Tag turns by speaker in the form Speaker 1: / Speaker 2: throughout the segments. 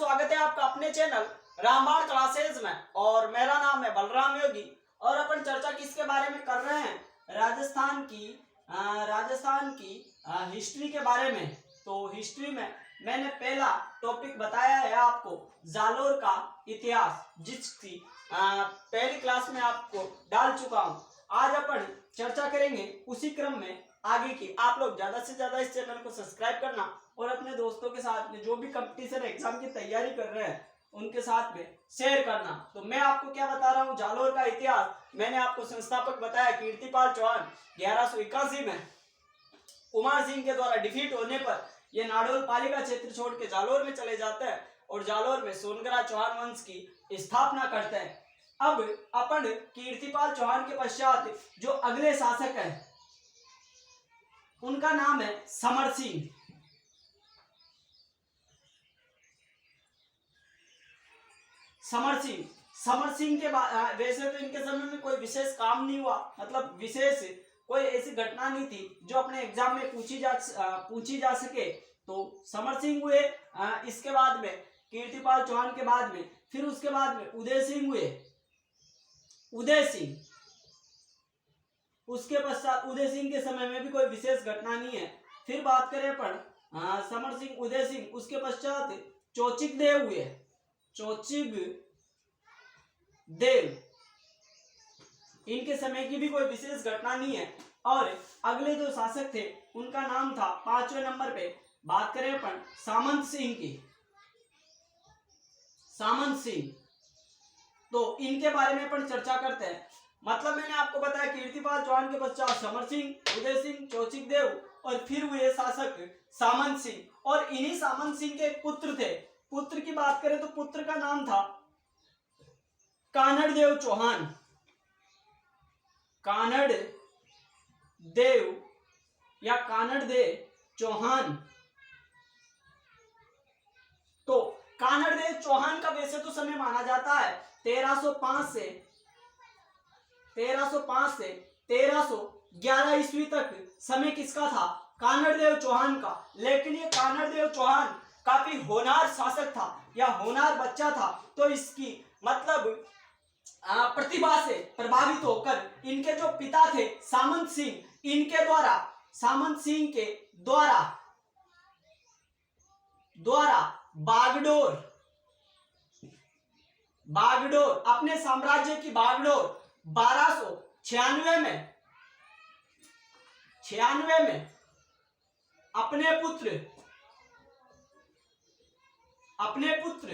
Speaker 1: स्वागत है आपका अपने चैनल रामबाण क्लासेज में। और मेरा नाम है बलराम योगी। और अपन चर्चा किसके बारे में कर रहे हैं? राजस्थान की हिस्ट्री के बारे में। तो हिस्ट्री में मैंने पहला टॉपिक बताया है आपको, जालोर का इतिहास, जिसकी पहली क्लास में आपको डाल चुका हूं। आज अपन चर्चा करेंगे उसी क्रम में आगे की। आप लोग ज्यादा से ज्यादा इस चैनल को सब्सक्राइब करना और अपने दोस्तों के साथ में जो भी कंपटीशन एग्जाम की तैयारी कर रहे हैं उनके साथ में शेयर करना। तो मैं आपको क्या बता रहा हूँ, जालोर का इतिहास। मैंने आपको संस्थापक बताया कीर्तिपाल चौहान 1181 में कुमार सिंह के द्वारा डिफीट होने पर ये नाडोल पालिका क्षेत्र छोड़ के जालोर में चले जाते हैं और जालोर में सोनगरा चौहान वंश की स्थापना करते हैं। अब अपन कीर्तिपाल चौहान के पश्चात जो अगले शासक है उनका नाम है समर सिंह। समर सिंह के बाद वैसे तो इनके समय में कोई विशेष काम नहीं हुआ, मतलब विशेष कोई ऐसी घटना नहीं थी जो अपने एग्जाम में पूछी जा सके। तो समर सिंह हुए, इसके बाद में कीर्तिपाल चौहान के बाद में फिर उसके बाद में उदय सिंह हुए। उसके पश्चात उदय सिंह के समय में भी कोई विशेष घटना नहीं है। फिर बात करें अपन समर सिंह, उदय सिंह, उसके पश्चात चौचिक देव हुए। चौचिक देव, इनके समय की भी कोई विशेष घटना नहीं है। और अगले जो शासक थे उनका नाम था 5वें नंबर पे बात करें अपन सामंत सिंह की। सामंत सिंह, तो इनके बारे में अपन चर्चा करते हैं। मतलब मैंने आपको बताया कीर्तिपाल चौहान के पश्चात समर सिंह, उदय सिंह, चौचिक देव और फिर हुए शासक सामंत सिंह। और इन्हीं सामंत सिंह के पुत्र थे। पुत्र की बात करें तो पुत्र का नाम था कानड़ देव चौहान। कानड़ देव या कानड़ देव चौहान। तो कानड़ देव चौहान का वैसे तो समय माना जाता है 1305 से 1311 ईस्वी तक समय किसका था? कानड़ देव चौहान का। लेकिन ये कानड़ देव चौहान काफी होनहार शासक था या होनहार बच्चा था। तो इसकी मतलब प्रतिभा से प्रभावित होकर इनके जो पिता थे सामंत सिंह, इनके द्वारा सामंत सिंह के द्वारा बागडोर अपने साम्राज्य की बागडोर 1296 में अपने पुत्र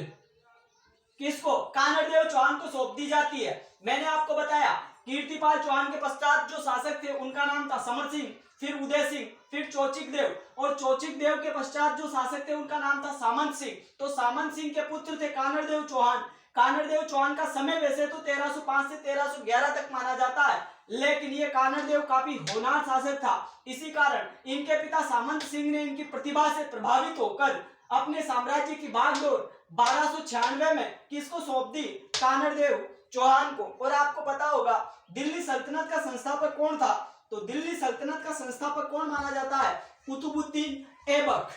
Speaker 1: किसको? कानड़ देव चौहान को सौंप दी जाती है। मैंने आपको बताया कीर्तिपाल चौहान के पश्चात जो शासक थे उनका नाम था समर सिंह, फिर उदय सिंह, फिर चौचिक देव, और चौचिक देव के पश्चात जो शासक थे उनका नाम था सामंत सिंह। तो सामंत सिंह के पुत्र थे कानड़ देव चौहान। कानड़ देव चौहान का समय वैसे तो 1305 से 1311 तक माना जाता है, लेकिन ये कानड़ देव काफी होनहार शासक था। इसी कारण इनके पिता सामंत सिंह ने इनकी प्रतिभा से प्रभावित होकर अपने साम्राज्य की बागडोर 1296 में किसको सौंप दी? कानड़ देव चौहान को। और आपको पता होगा दिल्ली सल्तनत का संस्थापक कौन था? तो दिल्ली सल्तनत का संस्थापक कौन माना जाता है? कुतुबुद्दीन ऐबक,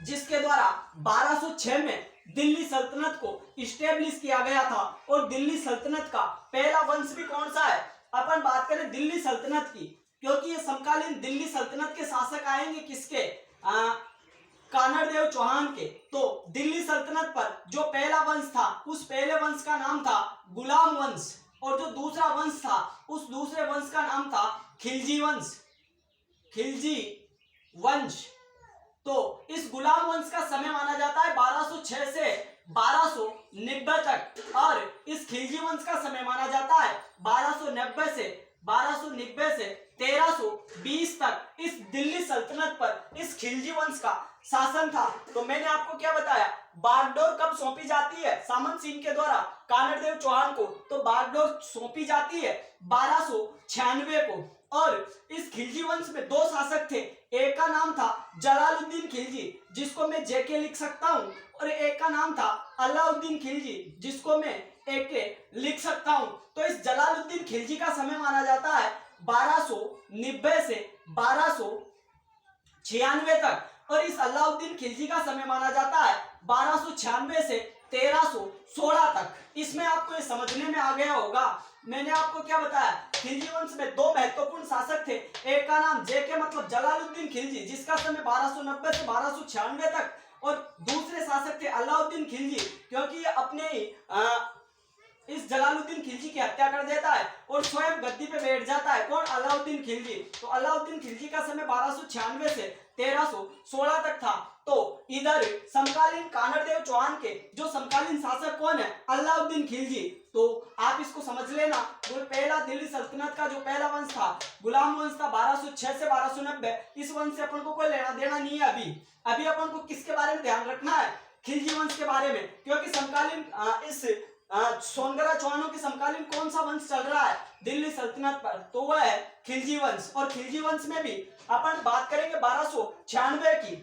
Speaker 1: जिसके द्वारा 1206 में दिल्ली सल्तनत को इस्टेब्लिश किया गया था। और दिल्ली सल्तनत का पहला वंश भी कौन सा है? अपन बात करें दिल्ली सल्तनत की, क्योंकि ये समकालीन दिल्ली सल्तनत के शासक आएंगे किसके? कानड़ देव चौहान के। तो दिल्ली सल्तनत पर जो पहला वंश था उस पहले वंश का नाम था गुलाम वंश, और जो दूसरा वंश था उस दूसरे वंश का नाम था खिलजी वंश। तो इस गुलाम वंश का समय माना जाता है 1206 से 1290 तक, और इस खिलजी वंश का समय माना जाता है 1290 से 1320 तक। इस दिल्ली सल्तनत पर इस खिलजी वंश का शासन था। तो मैंने आपको क्या बताया, बागडोर कब सौंपी जाती है सामंत सिंह के द्वारा कानड़ देव चौहान को? तो बागडोर सौंपी जाती है 1296 को। और इस खिलजी वंश में दो शासक थे, एक का नाम था जलालुद्दीन खिलजी, जिसको मैं जेके लिख सकता हूं, और एक का नाम था अलाउद्दीन खिलजी, जिसको मैं एक लिख सकता हूं। तो इस जलालुद्दीन खिलजी का समय माना जाता है 1290 से 1296 तक। और इस अलाउद्दीन खिलजी का समय माना जाता है 1296 से 1316 तक। इसमें आपको ये समझने में आ गया होगा, मैंने आपको क्या बताया, खिलजी वंश में दो महत्वपूर्ण शासक थे, एक का नाम जेके मतलब जलालुद्दीन खिलजी जिसका समय 1290 से 1296 तक, और दूसरे शासक थे अलाउद्दीन खिलजी, क्योंकि ये अपने इस जलालुद्दीन खिलजी की हत्या कर देता है और स्वयं गद्दी पे बैठ जाता है। कौन? अलाउद्दीन खिलजी। तो अलाउद्दीन खिलजी का समय 1296 से 1316 तक था। तो इधर समकालीन कानड़देव चौहान के जो समकालीन शासक कौन है? अलाउद्दीन खिलजी। तो आप इसको समझ लेना, वो पहला दिल्ली सल्तनत का जो पहला वंश था गुलाम वंश था 1206 से 1290। इस वंश से अपन को कोई लेना देना नहीं है। अभी अपन को किसके बारे में ध्यान रखना है? खिलजी वंश के बारे में, क्योंकि समकालीन इस सोनगरा चौहानों के समकालीन कौन सा वंश चल रहा है दिल्ली सल्तनत पर? तो वह है खिलजी वंश। और खिलजी वंश में भी अपन बात करेंगे 1296 की।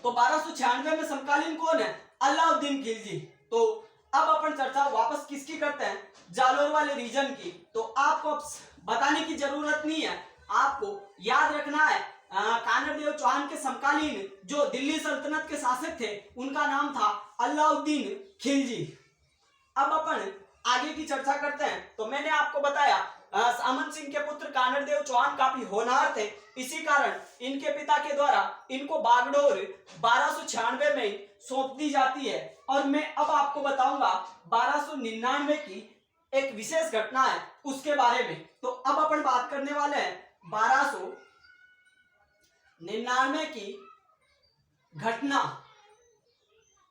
Speaker 1: तो 1296 में समकालीन कौन है? अलाउद्दीन खिलजी। तो अब अपन चर्चा वापस किसकी करते हैं? जालोर वाले रीजन की। तो आपको अब बताने की जरूरत नहीं है, आपको याद रखना है कानड़देव चौहान के समकालीन जो दिल्ली सल्तनत के शासक थे उनका नाम था अलाउद्दीन खिलजी। अब अपन आगे की चर्चा करते हैं। तो मैंने आपको बताया सामंत सिंह के पुत्र कानड़देव चौहान काफी होनहार थे, इसी कारण इनके पिता के द्वारा इनको बागडोर 1296 में सौंप दी जाती है। और मैं अब आपको बताऊंगा 1299 की एक विशेष घटना है उसके बारे में। तो अब अपन बात करने वाले हैं 1299 की घटना।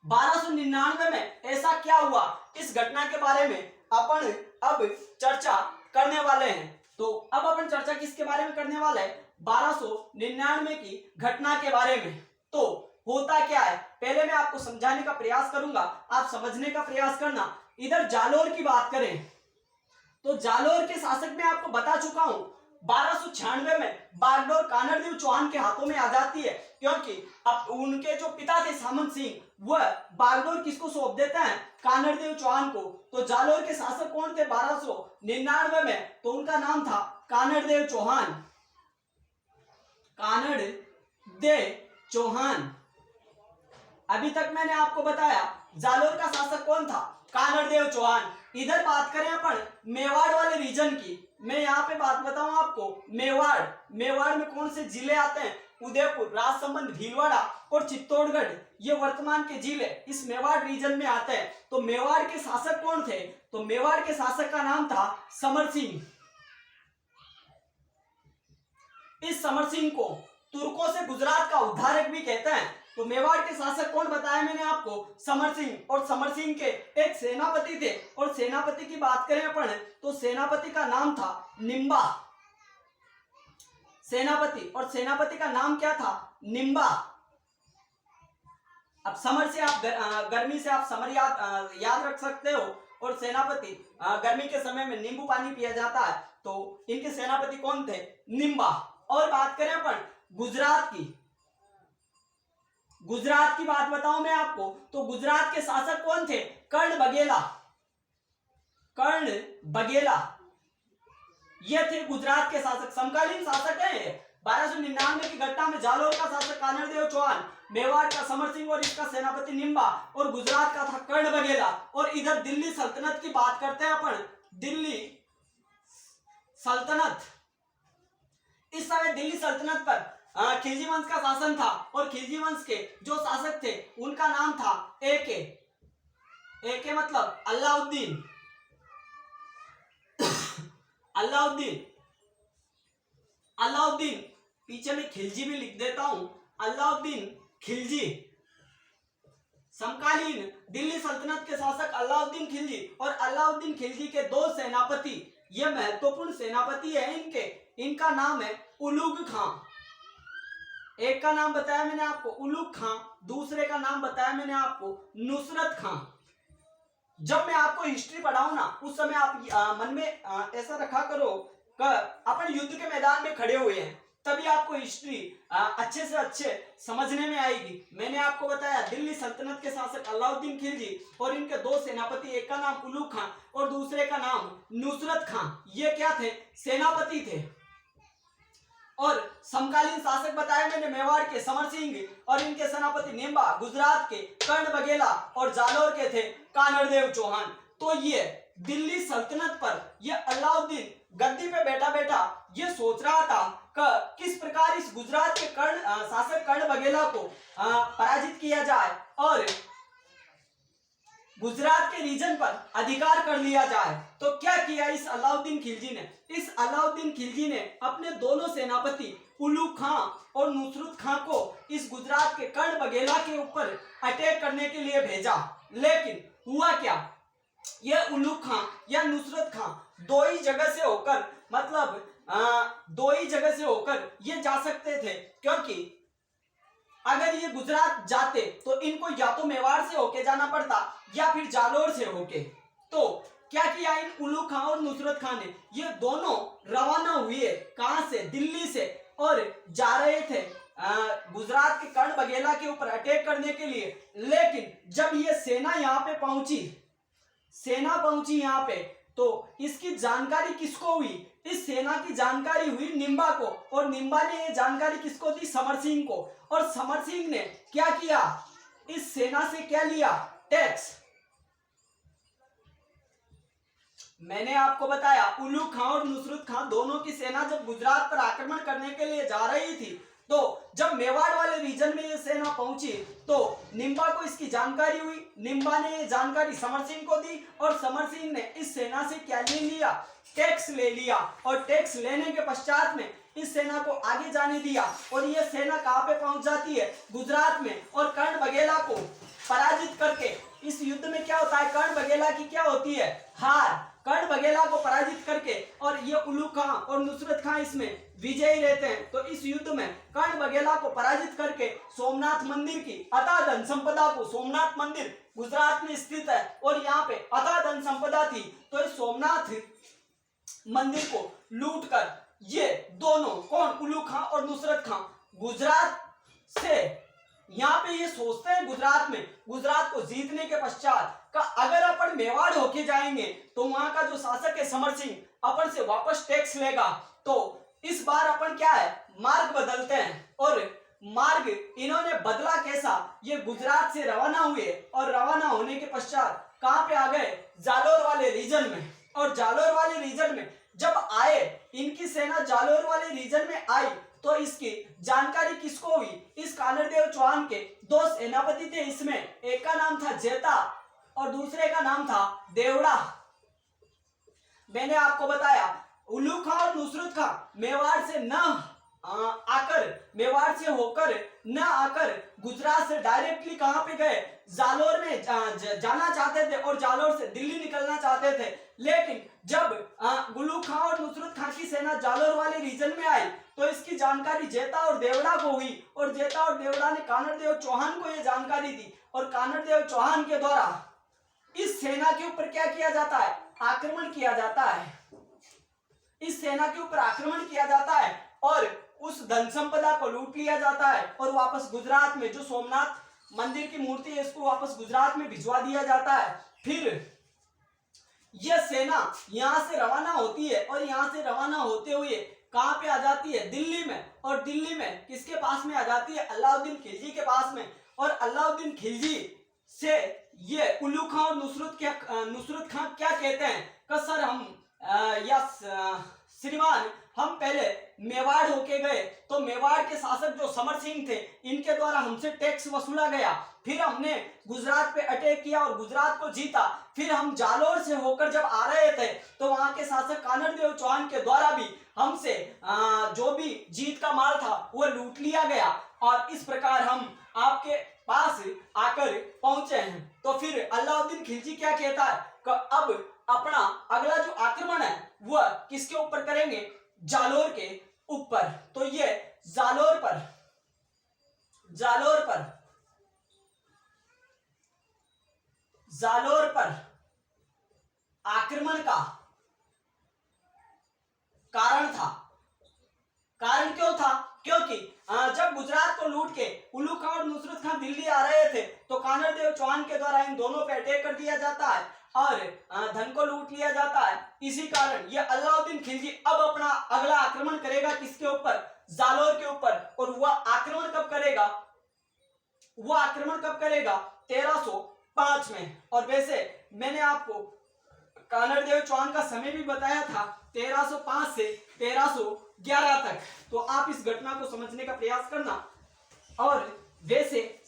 Speaker 1: 1299 में ऐसा क्या हुआ, इस घटना के बारे में अपन अब चर्चा करने वाले हैं। तो अब अपन चर्चा किसके बारे में करने वाले हैं? 1299 की घटना के बारे में। तो होता क्या है पहले मैं आपको समझाने का प्रयास करूंगा, आप समझने का प्रयास करना। इधर जालोर की बात करें तो जालोर के शासक मैं आपको बता चुका हूं 1296 में बागडोर कानड़देव चौहान के हाथों में आ जाती है, क्योंकि अब उनके जो पिता थे सामंत सिंह वह बागडोर किसको सौंप देते हैं? कानड़देव चौहान को। तो जालोर के शासक कौन थे 1299 में? तो उनका नाम था कानड़देव चौहान। कानड़देव चौहान। अभी तक मैंने आपको बताया जालोर का शासक कौन था? कानड़देव चौहान। इधर बात करें अपन मेवाड़ वाले रीजन की, मैं यहाँ पे बात बताऊं आपको मेवाड़ में कौन से जिले आते हैं? उदयपुर, राजसमंद, भीलवाड़ा और चित्तौड़गढ़, ये वर्तमान के जिले इस मेवाड़ रीजन में आते हैं। तो मेवाड़ के शासक कौन थे? तो मेवाड़ के शासक का नाम था समर सिंह। इस समर सिंह को तुर्कों से गुजरात का उद्धारक भी कहते हैं। तो मेवाड़ के शासक कौन बताया मैंने आपको? समर सिंह। और समर सिंह के एक सेनापति थे, और सेनापति की बात करें अपन तो सेनापति का नाम था निम्बा। सेनापति, और सेनापति का नाम क्या था? निम्बा। अब समर से आप गर्मी से आप समर याद रख सकते हो, और सेनापति गर्मी के समय में नींबू पानी पिया जाता है। तो इनके सेनापति कौन थे? निम्बा। और बात करें अपन गुजरात की, गुजरात की बात बताऊं मैं आपको तो गुजरात के शासक कौन थे? कर्ण बघेला। कर्ण बघेला ये थे गुजरात के शासक, समकालीन शासक है। 1299 की घटना में जालोर का शासक कानड़देव चौहान, मेवाड़ का समर सिंह और इसका सेनापति निम्बा, और गुजरात का था कर्ण बघेला। और इधर दिल्ली सल्तनत की बात करते हैं अपन। दिल्ली सल्तनत, इस समय दिल्ली सल्तनत पर खिलजी वंश का शासन था, और खिलजी वंश के जो शासक थे उनका नाम था एके मतलब अलाउद्दीन। अलाउद्दीन पीछे में खिलजी भी लिख देता हूं, अलाउद्दीन खिलजी। समकालीन दिल्ली सल्तनत के शासक अलाउद्दीन खिलजी, और अलाउद्दीन खिलजी के दो सेनापति, ये महत्वपूर्ण सेनापति है इनका नाम है उलुग खां। एक का नाम बताया मैंने आपको उलुग खां, दूसरे का नाम बताया मैंने आपको नुसरत खां। जब मैं आपको हिस्ट्री पढ़ाऊं ना उस समय आप मन में ऐसा रखा करो कि अपन युद्ध के मैदान में खड़े हुए हैं, तभी आपको हिस्ट्री अच्छे से अच्छे समझने में आएगी। मैंने आपको बताया दिल्ली सल्तनत के शासक अलाउद्दीन खिलजी, और इनके दो सेनापति, एक का नाम उलुग खां और दूसरे का नाम नुसरत खां। ये क्या थे? सेनापति थे। और समकालीन शासक बताए मैंने मेवाड़ के समर सिंह और इनके सेनापति नेम्बा, गुजरात के कर्ण बघेला और जालोर के थे कानड़देव चौहान। तो ये दिल्ली सल्तनत पर ये अलाउद्दीन गद्दी पे बैठा बैठा ये सोच रहा था कि किस प्रकार इस गुजरात के शासक कर्ण बघेला को पराजित किया जाए और गुजरात के रीजन पर अधिकार कर लिया जाए। तो क्या किया इस अलाउद्दीन खिलजी ने? इस अलाउद्दीन खिलजी ने अपने दोनों सेनापति उलूग खां और नुसरत खां को इस गुजरात के कर्ण बघेला के ऊपर अटैक करने के लिए भेजा। लेकिन हुआ क्या, यह उलूग खां या नुसरत खां दो ही जगह से होकर ये जा सकते थे, क्योंकि अगर ये गुजरात जाते तो इनको या तो मेवाड़ से होके जाना पड़ता या फिर जालोर से होके। तो क्या किया इन उलूग खां और नुसरत खां ने, ये दोनों रवाना हुए कहां से? दिल्ली से, और जा रहे थे गुजरात के कर्ण बघेला के ऊपर अटैक करने के लिए। लेकिन जब ये सेना यहाँ पे पहुंची यहाँ पे, तो इसकी जानकारी किसको हुई? इस सेना की जानकारी हुई निम्बा को, और निम्बा ने ये जानकारी किसको दी? समर सिंह को। और समर सिंह ने क्या किया? इस सेना से क्या लिया? टैक्स। मैंने आपको बताया उलूग खां और नुसरत खां दोनों की सेना जब गुजरात पर आक्रमण करने के लिए जा रही थी, तो जब मेवाड़ वाले रीजन में ये सेना पहुंची तो निम्बा को इसकी जानकारी हुई। निम्बा ने ये जानकारी समर सिंह को दी और समर सिंह ने इस सेना से क्या ले लिया? टैक्स ले लिया। और टैक्स लेने के पश्चात में इस सेना को आगे जाने दिया और ये सेना कहां पे पहुंच जाती है? गुजरात में। और कर्ण बघेला को पराजित करके इस युद्ध में क्या होता है? कर्ण बघेला की क्या होती है? हार। कर्ण बघेला को पराजित करके और ये उलूग खां और नुसरत खां इसमें विजयी रहते हैं। तो इस युद्ध में कर्ण बघेला को पराजित करके सोमनाथ मंदिर की अथाह धन संपदा को, सोमनाथ मंदिर गुजरात में स्थित है और यहाँ पे अथाह धन संपदा थी, तो इस सोमनाथ मंदिर को लूट कर ये दोनों कौन? उलूग खां और नुसरत खां गुजरात से यहाँ पे ये सोचते हैं गुजरात को जीतने के पश्चात का अगर अपन मेवाड़ होके जाएंगे तो वहां का जो शासक है समर सिंह अपन से वापस टैक्स लेगा। तो इस बार अपन क्या है? मार्ग बदलते हैं। और मार्ग इन्होंने बदला कैसा? ये गुजरात से रवाना हुए और रवाना होने के पश्चात कहां पे आ गए? जालोर वाले रीजन में। और जालोर वाले रीजन में जब आए, इनकी सेना जालोर वाले रीजन में आई, तो इसकी जानकारी किसको हुई? इस कानड़देव चौहान के दो सेनापति थे इसमें, एक का नाम था जेता और दूसरे का नाम था देवड़ा। मैंने आपको बताया उलूग खां और नुसरत खां मेवाड़ से होकर न आकर गुजरात से डायरेक्टली कहां पे गए? जालोर में जाना चाहते थे और जालोर से दिल्ली निकलना चाहते थे। लेकिन जब उलूग खां और नुसरत खां की सेना जालोर वाले रीजन में आई तो इसकी जानकारी जेता और देवड़ा को हुई और जेता और देवड़ा ने कानड़देव चौहान को यह जानकारी दी और कानड़देव चौहान के द्वारा इस सेना के ऊपर क्या किया जाता है? आक्रमण किया जाता है। इस सेना के ऊपर आक्रमण किया जाता है और उस धन संपदा को लूट लिया जाता है और वापस गुजरात में जो सोमनाथ मंदिर की मूर्ति है इसको वापस गुजरात में भिजवा दिया जाता है। फिर यह सेना यहां से रवाना होती है और यहां से रवाना होते हुए कहां पे आ जाती है? दिल्ली में। और दिल्ली में किसके पास में आ जाती है? अलाउद्दीन खिलजी के पास में। और अलाउद्दीन खिलजी से ये उलूग खां और नुसरत खां क्या कहते हैं कि सर हम श्रीमान हम पहले मेवाड़ होके गए तो मेवाड़ के शासक जो समर सिंह थे इनके द्वारा हमसे टैक्स वसूला गया, फिर हमने गुजरात पे अटैक किया और गुजरात को जीता। फिर हम जालोर से होकर जब आ रहे थे तो वहां के शासक कानड़देव चौहान के द्वारा भी हमसे जो भी जीत का माल था वो लूट लिया गया और इस प्रकार हम आपके पास आकर पहुंचे हैं। तो फिर अलाउद्दीन खिलजी क्या कहता है कि अब अपना अगला जो आक्रमण है वह किसके ऊपर करेंगे? जालोर के ऊपर। तो ये जालोर पर आक्रमण का कारण था। कारण क्यों था? क्योंकि जब गुजरात को लूट के उलूग खां और नुसरत खां दिल्ली आ रहे थे तो कानड़देव चौहान के द्वारा इन दोनों पे अटैक कर दिया जाता है और धन को लूट लिया जाता है। इसी कारण ये अलाउद्दीन खिलजी अब अपना अगला आक्रमण करेगा किसके ऊपर? जालोर के ऊपर। और वह आक्रमण कब करेगा? वह आक्रमण कब करेगा? 1305 में। और वैसे मैंने आपको कानड़देव चौहान का समय भी बताया था 1305 से 1311 तक। तो आप इस घटना को समझने का प्रयास करना। और वैसे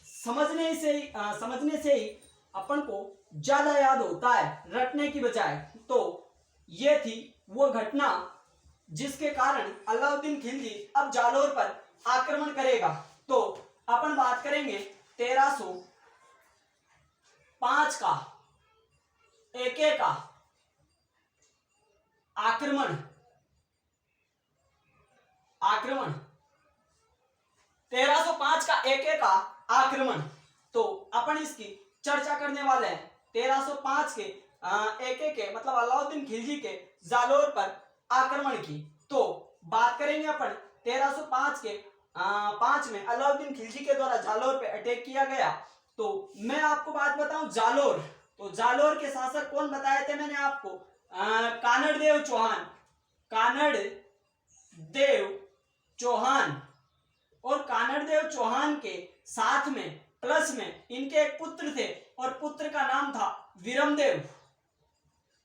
Speaker 1: समझने से ही अपन को ज्यादा याद होता है रटने की बजाय। तो ये थी वो घटना जिसके कारण अलाउद्दीन खिलजी अब जालोर पर आक्रमण करेगा। तो अपन बात करेंगे 1305 का एके का आक्रमण 1305 का एके का आक्रमण। तो अपन इसकी चर्चा करने वाले हैं 1305 के एके के मतलब अलाउद्दीन खिलजी के जालोर पर आक्रमण की। तो बात करेंगे अपन 1305 के 5 में अलाउद्दीन खिलजी के द्वारा जालोर पे अटैक किया गया। तो मैं आपको बात बताऊं जालोर, तो जालोर के शासक कौन बताए थे मैंने आपको? कानड़देव चौहान, कानड़देव चौहान। और कानड़देव चौहान के साथ में प्लस में इनके एक पुत्र थे और पुत्र का नाम था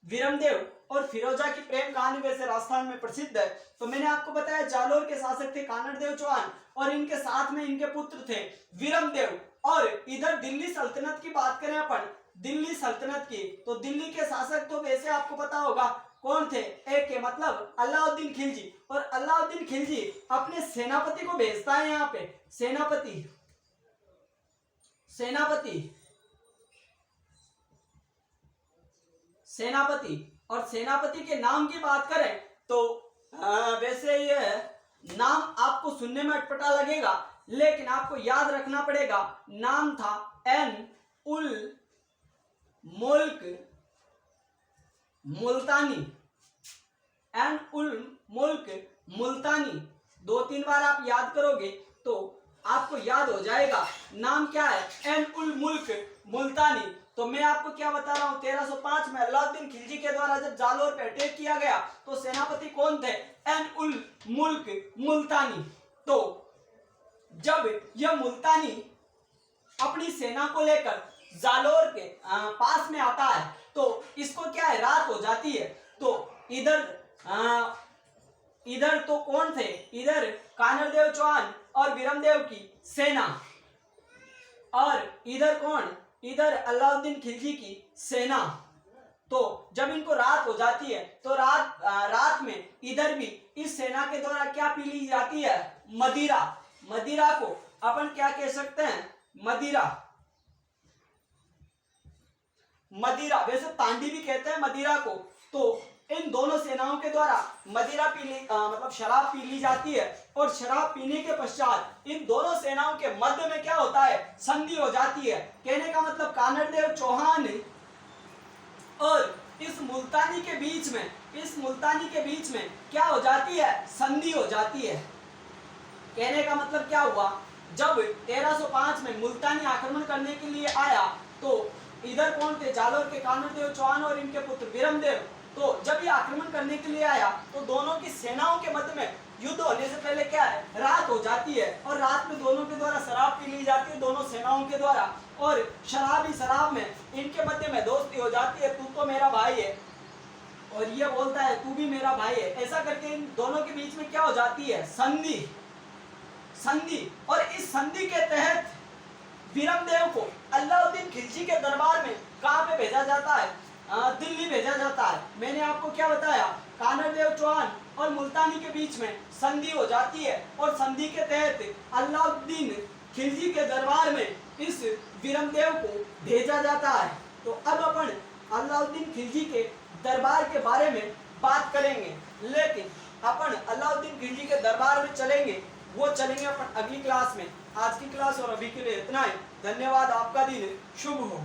Speaker 1: विरमदेव। और फिरोजा की प्रेम कहानी वैसे राजस्थान में प्रसिद्ध है। तो मैंने आपको बताया जालोर के शासक थे कानड़देव चौहान और इनके साथ में इनके पुत्र थे विरमदेव। और इधर दिल्ली सल्तनत की बात करें अपन, दिल्ली सल्तनत की, तो दिल्ली के शासक तो वैसे आपको पता होगा कौन थे? एक के मतलब अलाउद्दीन खिलजी। और अलाउद्दीन खिलजी अपने सेनापति को भेजता है यहाँ पे, सेनापति और सेनापति के नाम की बात करें तो वैसे ये नाम आपको सुनने में अटपटा लगेगा लेकिन आपको याद रखना पड़ेगा। नाम था एन उल मुल्क मुल्तानी। 2-3 बार आप याद करोगे तो आपको याद हो जाएगा। नाम क्या है? एन उल मुल्क मुल्तानी। तो मैं आपको क्या बता रहा हूं 1305 में अलाउद्दीन खिलजी के द्वारा जब जालोर पे अटैक किया गया तो सेनापति कौन थे? एन उल मुल्क मुल्तानी। तो जब यह मुल्तानी अपनी सेना को लेकर जालोर के पास में आता है तो इसको क्या है? रात हो जाती है। तो इधर तो कौन थे? इधर कानड़देव चौहान और विरमदेव की सेना और इधर कौन? इधर अलाउद्दीन खिलजी की सेना। तो जब इनको रात हो जाती है तो रात में इधर भी इस सेना के द्वारा क्या पी ली जाती है? मदिरा को अपन क्या कह सकते हैं? मदिरा वैसे तांडी भी कहते हैं मदिरा को। तो इन दोनों सेनाओं के द्वारा मदिरा मतलब शराब पी ली जाती है और शराब पीने के पश्चात इन दोनों सेनाओं के मध्य में क्या होता है? संधि हो जाती है। कहने का मतलब कानड़देव चौहान और इस मुल्तानी के बीच में क्या हो जाती है? संधि हो जाती है। कहने का मतलब क्या हुआ? जब 1305 में मुल्तानी आक्रमण करने के लिए आया तो इधर कौन थे? जालोर के कानड़देव चौहान और इनके पुत्र विरमदेव। तो जब ये आक्रमण करने के लिए आया तो दोनों की सेनाओं के मध्य में युद्ध होने से पहले क्या है? रात हो जाती है और रात में दोनों के द्वारा शराब पी ली जाती है, दोनों सेनाओं के द्वारा। और शराब में इनके मध्य में दोस्ती हो जाती है। तू तो मेरा भाई है और ये बोलता है तू भी मेरा भाई है। ऐसा करके इन दोनों के बीच में क्या हो जाती है? संधि। और इस संधि के तहत विरमदेव को अलाउद्दीन खिलजी के दरबार में कहां पे भेजा जाता है? दिल्ली भेजा जाता है। मैंने आपको क्या बताया? कानड़देव चौहान और मुल्तानी के बीच में संधि हो जाती है और संधि के तहत अलाउद्दीन खिलजी के दरबार में इस विरमदेव को भेजा जाता है। तो अब अपन अलाउद्दीन खिलजी के दरबार के बारे में बात करेंगे, लेकिन अपन अलाउद्दीन खिलजी के दरबार में चलेंगे अपन अगली क्लास में। आज की क्लास और अभी के लिए इतना ही। धन्यवाद। आपका दिन शुभ हो।